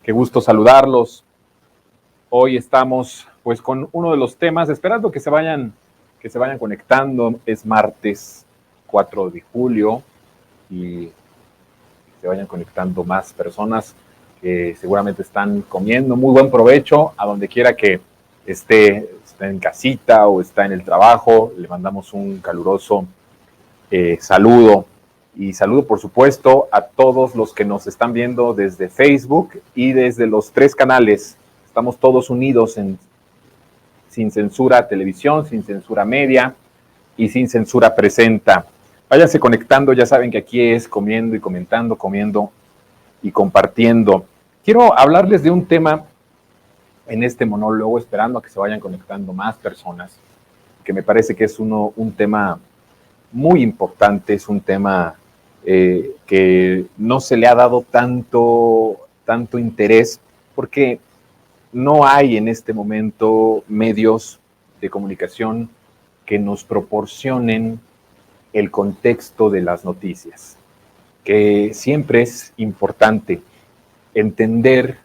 Qué gusto saludarlos. Hoy estamos pues con uno de los temas, esperando que se vayan conectando. Es martes 4 de julio y se vayan conectando más personas que seguramente están comiendo. Muy buen provecho a donde quiera que esté en casita o está en el trabajo. Le mandamos un caluroso saludo. Y saludo, por supuesto, a todos los que nos están viendo desde Facebook y desde los 3 canales. Estamos todos unidos en Sin Censura Televisión, Sin Censura Media y Sin Censura Presenta. Váyanse conectando, ya saben que aquí es comiendo y comentando, comiendo y compartiendo. Quiero hablarles de un tema en este monólogo, esperando a que se vayan conectando más personas, que me parece que es un tema muy importante, es un tema que no se le ha dado tanto interés, porque no hay en este momento medios de comunicación que nos proporcionen el contexto de las noticias, que siempre es importante entender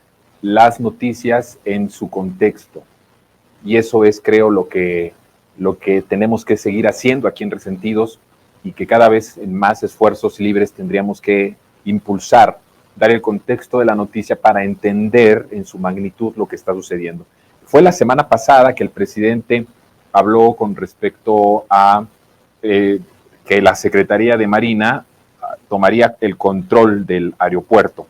las noticias en su contexto. Y eso es, creo, lo que tenemos que seguir haciendo aquí en Resentidos, y que cada vez en más esfuerzos libres tendríamos que impulsar, dar el contexto de la noticia para entender en su magnitud lo que está sucediendo. Fue la semana pasada que el presidente habló con respecto a que la Secretaría de Marina tomaría el control del aeropuerto.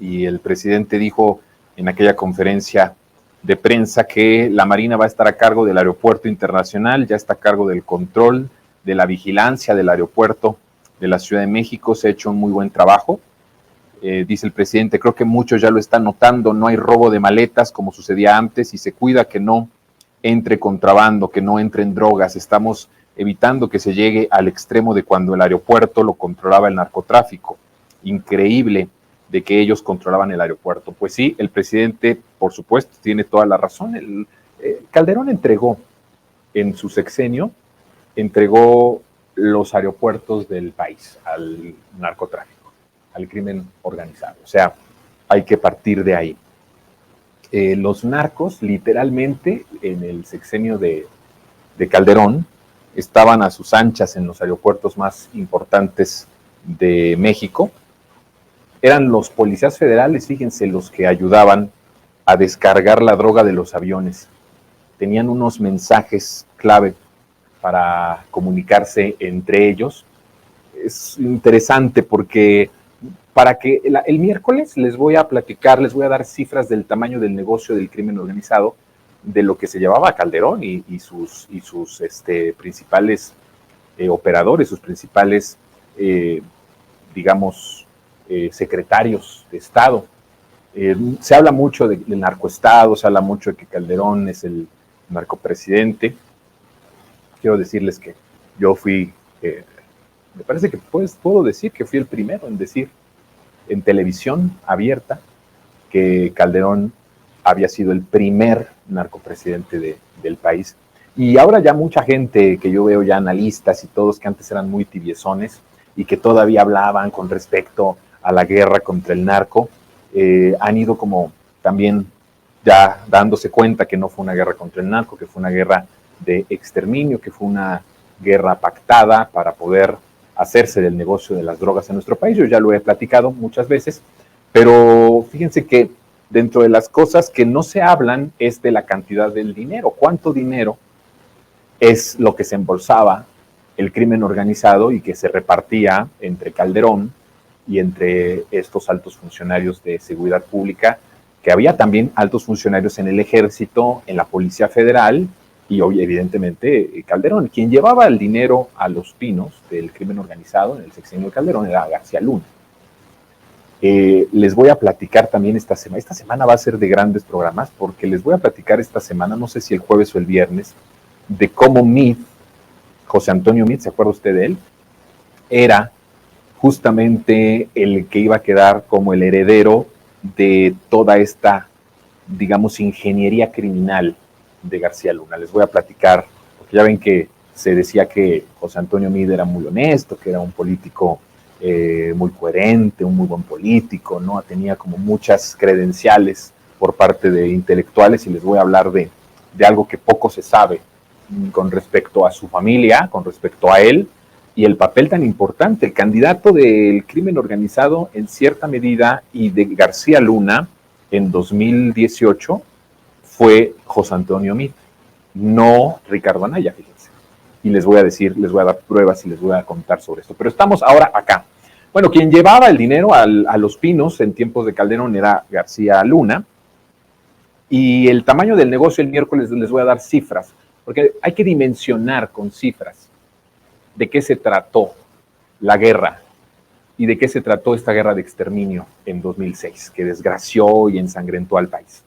Y el presidente dijo en aquella conferencia de prensa que la Marina va a estar a cargo del aeropuerto internacional, ya está a cargo del control, de la vigilancia del aeropuerto de la Ciudad de México. Se ha hecho un muy buen trabajo. Dice el presidente, creo que muchos ya lo están notando, no hay robo de maletas como sucedía antes y se cuida que no entre contrabando, que no entren drogas. Estamos evitando que se llegue al extremo de cuando el aeropuerto lo controlaba el narcotráfico. Increíble de que ellos controlaban el aeropuerto. Pues sí, el presidente, por supuesto, tiene toda la razón. Calderón entregó en su sexenio, entregó los aeropuertos del país al narcotráfico, al crimen organizado. O sea, hay que partir de ahí. Los narcos, literalmente, en el sexenio de Calderón, estaban a sus anchas en los aeropuertos más importantes de México. Eran los policías federales, fíjense, los que ayudaban a descargar la droga de los aviones. Tenían unos mensajes clave para comunicarse entre ellos. Es interesante porque el miércoles les voy a platicar, les voy a dar cifras del tamaño del negocio del crimen organizado, de lo que se llevaba a Calderón y sus principales operadores, sus principales, secretarios de Estado. Se habla mucho del narcoestado, se habla mucho de que Calderón es el narcopresidente. Quiero decirles que yo fui, me parece que puedo decir que fui el primero en decir en televisión abierta que Calderón había sido el primer narcopresidente del país. Y ahora ya mucha gente que yo veo, ya analistas y todos que antes eran muy tibiezones y que todavía hablaban con respecto a la guerra contra el narco, han ido como también ya dándose cuenta que no fue una guerra contra el narco, que fue una guerra de exterminio, que fue una guerra pactada para poder hacerse del negocio de las drogas en nuestro país. Yo ya lo he platicado muchas veces, pero fíjense que dentro de las cosas que no se hablan es de la cantidad del dinero. ¿Cuánto dinero es lo que se embolsaba el crimen organizado y que se repartía entre Calderón y entre estos altos funcionarios de seguridad pública, que había también altos funcionarios en el ejército, en la Policía Federal, y hoy evidentemente Calderón? Quien llevaba el dinero a los pinos del crimen organizado en el sexenio de Calderón era García Luna. Les voy a platicar también esta semana va a ser de grandes programas, porque les voy a platicar esta semana, no sé si el jueves o el viernes, de cómo Meade, José Antonio Meade, ¿se acuerda usted de él? Era justamente el que iba a quedar como el heredero de toda esta, digamos, ingeniería criminal de García Luna. Les voy a platicar, porque ya ven que se decía que José Antonio Meade era muy honesto, que era un político muy coherente, un muy buen político, ¿no? Tenía como muchas credenciales por parte de intelectuales, y les voy a hablar de algo que poco se sabe con respecto a su familia, con respecto a él, y el papel tan importante. El candidato del crimen organizado en cierta medida y de García Luna en 2018 fue José Antonio Meade, no Ricardo Anaya, fíjense. Y les voy a decir, les voy a dar pruebas y les voy a contar sobre esto. Pero estamos ahora acá. Bueno, quien llevaba el dinero a Los Pinos en tiempos de Calderón era García Luna, y el tamaño del negocio el miércoles les voy a dar cifras, porque hay que dimensionar con cifras de qué se trató la guerra y de qué se trató esta guerra de exterminio en 2006, que desgració y ensangrentó al país.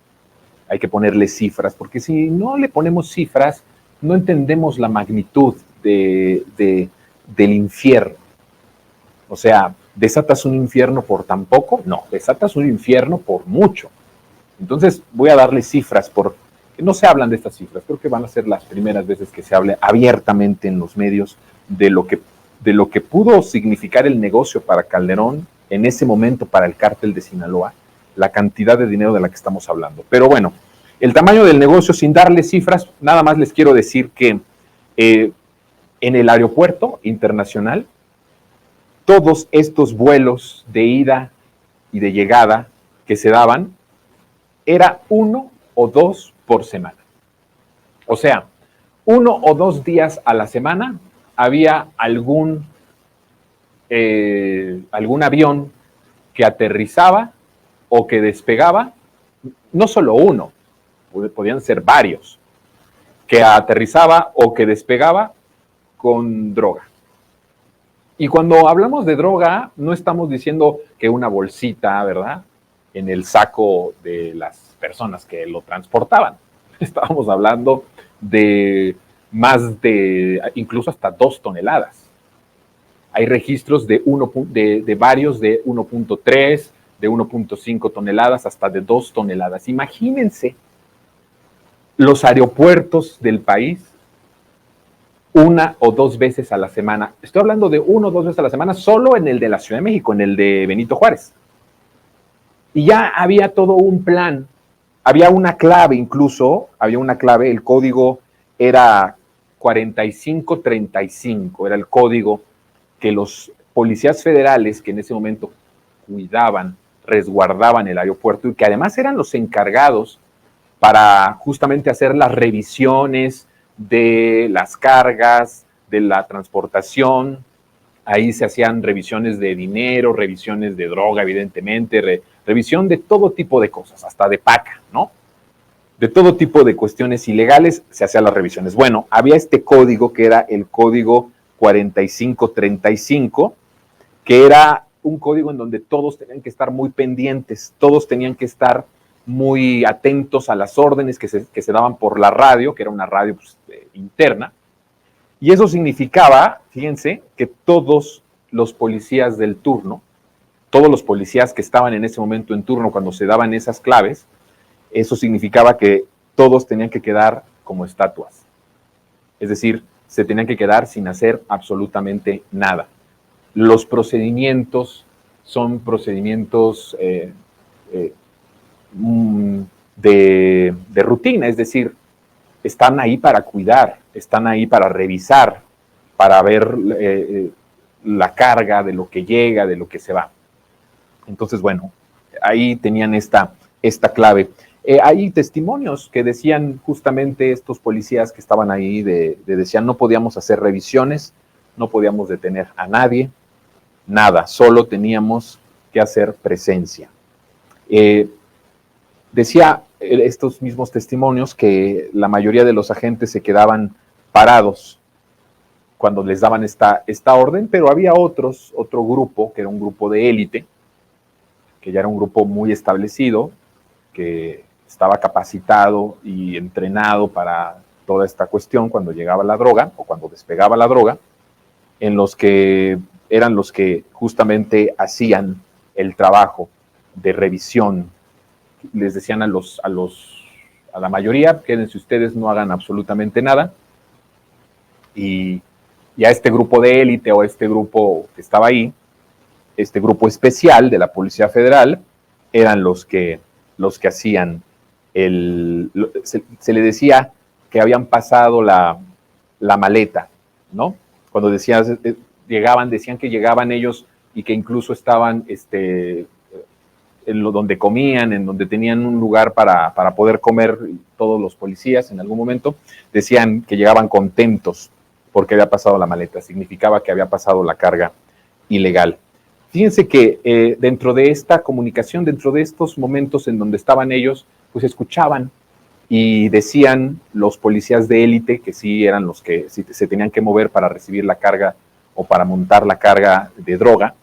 Hay que ponerle cifras, porque si no le ponemos cifras, no entendemos la magnitud del infierno. O sea, ¿desatas un infierno por tan poco? No, desatas un infierno por mucho. Entonces voy a darle cifras, porque no se hablan de estas cifras. Creo que van a ser las primeras veces que se hable abiertamente en los medios de lo que pudo significar el negocio para Calderón en ese momento, para el cártel de Sinaloa, la cantidad de dinero de la que estamos hablando. Pero bueno, el tamaño del negocio, sin darle cifras, nada más les quiero decir que en el aeropuerto internacional, todos estos vuelos de ida y de llegada que se daban, era 1 o 2 por semana. O sea, 1 o 2 días a la semana había algún avión que aterrizaba o que despegaba, no solo uno, podían ser varios, que aterrizaba o que despegaba con droga. Y cuando hablamos de droga, no estamos diciendo que una bolsita, ¿verdad?, en el saco de las personas que lo transportaban. Estábamos hablando de más de, incluso hasta 2 toneladas. Hay registros de varios de 1.3, de 1.5 toneladas, hasta de 2 toneladas. Imagínense los aeropuertos del país 1 o 2 veces a la semana. Estoy hablando de 1 o 2 veces a la semana solo en el de la Ciudad de México, en el de Benito Juárez. Y ya había todo un plan, había una clave incluso, el código era 4535, era el código que los policías federales que en ese momento cuidaban, resguardaban el aeropuerto y que además eran los encargados para justamente hacer las revisiones de las cargas, de la transportación. Ahí se hacían revisiones de dinero, revisiones de droga, evidentemente, revisión de todo tipo de cosas, hasta de paca, ¿no? De todo tipo de cuestiones ilegales se hacían las revisiones. Bueno, había este código que era el código 4535, que era un código en donde todos tenían que estar muy pendientes, todos tenían que estar muy atentos a las órdenes que se daban por la radio, que era una radio pues, interna. Y eso significaba, fíjense, que todos los policías del turno, todos los policías que estaban en ese momento en turno cuando se daban esas claves, eso significaba que todos tenían que quedar como estatuas. Es decir, se tenían que quedar sin hacer absolutamente nada. Los procedimientos son procedimientos de rutina, es decir, están ahí para cuidar, están ahí para revisar, para ver la carga de lo que llega, de lo que se va. Entonces, bueno, ahí tenían esta clave. Hay testimonios que decían justamente estos policías que estaban ahí, decían no podíamos hacer revisiones, no podíamos detener a nadie, nada, solo teníamos que hacer presencia. Decía estos mismos testimonios que la mayoría de los agentes se quedaban parados cuando les daban esta orden, pero había otro grupo, que era un grupo de élite, que ya era un grupo muy establecido, que estaba capacitado y entrenado para toda esta cuestión cuando llegaba la droga o cuando despegaba la droga, en los que eran los que justamente hacían el trabajo de revisión. Les decían a la mayoría, quédense ustedes, no hagan absolutamente nada. Y a este grupo de élite o a este grupo que estaba ahí, este grupo especial de la Policía Federal eran los que hacían se le decía que habían pasado la maleta, ¿no? Cuando decían que llegaban ellos y que incluso estaban donde comían, en donde tenían un lugar para poder comer todos los policías en algún momento, decían que llegaban contentos porque había pasado la maleta, significaba que había pasado la carga ilegal. Fíjense que dentro de esta comunicación, dentro de estos momentos en donde estaban ellos, pues escuchaban y decían los policías de élite, que sí eran los que sí se tenían que mover para recibir la carga o para montar la carga de droga,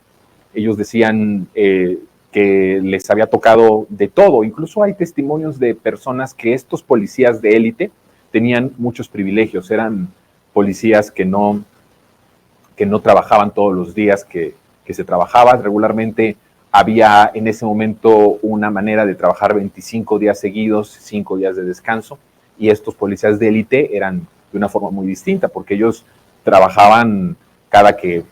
ellos decían que les había tocado de todo. Incluso hay testimonios de personas que estos policías de élite tenían muchos privilegios, eran policías que no trabajaban todos los días que se trabajaba. Regularmente había en ese momento una manera de trabajar 25 días seguidos, 5 días de descanso, y estos policías de élite eran de una forma muy distinta, porque ellos trabajaban cada que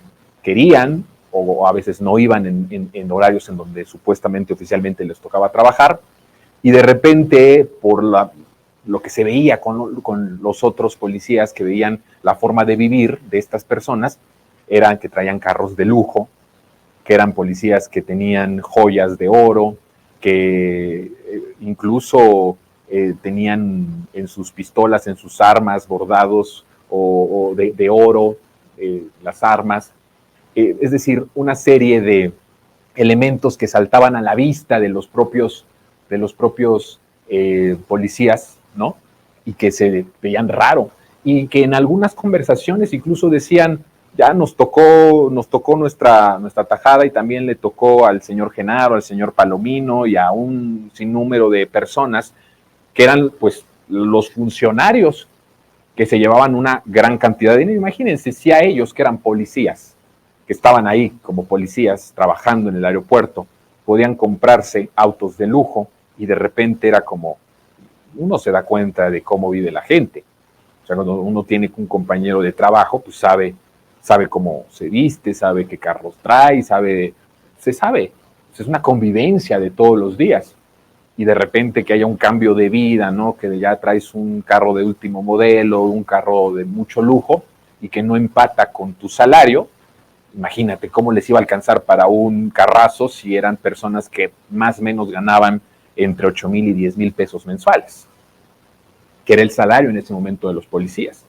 querían, o a veces no iban en horarios en donde supuestamente oficialmente les tocaba trabajar, y de repente por lo que se veía con los otros policías que veían la forma de vivir de estas personas, eran que traían carros de lujo, que eran policías que tenían joyas de oro, que incluso tenían en sus pistolas, en sus armas bordados o de oro las armas. Es decir, una serie de elementos que saltaban a la vista de los propios policías, ¿no? Y que se veían raro, y que en algunas conversaciones incluso decían, ya nos tocó nuestra tajada, y también le tocó al señor Genaro, al señor Palomino y a un sinnúmero de personas que eran pues los funcionarios que se llevaban una gran cantidad de dinero. Imagínense si a ellos, que eran policías, que estaban ahí como policías trabajando en el aeropuerto, podían comprarse autos de lujo, y de repente era como, uno se da cuenta de cómo vive la gente. O sea, cuando uno tiene un compañero de trabajo, pues sabe cómo se viste, sabe qué carros trae, se sabe. Es una convivencia de todos los días. Y de repente que haya un cambio de vida, ¿no? Que ya traes un carro de último modelo, un carro de mucho lujo, y que no empata con tu salario. Imagínate cómo les iba a alcanzar para un carrazo si eran personas que más o menos ganaban entre 8,000 y 10,000 pesos mensuales, que era el salario en ese momento de los policías,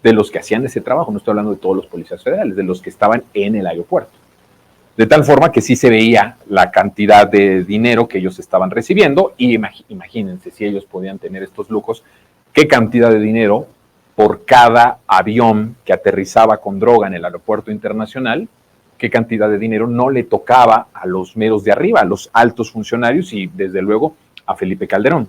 de los que hacían ese trabajo. No estoy hablando de todos los policías federales, de los que estaban en el aeropuerto. De tal forma que sí se veía la cantidad de dinero que ellos estaban recibiendo, y imagínense si ellos podían tener estos lujos, qué cantidad de dinero por cada avión que aterrizaba con droga en el aeropuerto internacional, qué cantidad de dinero no le tocaba a los meros de arriba, a los altos funcionarios, y desde luego a Felipe Calderón.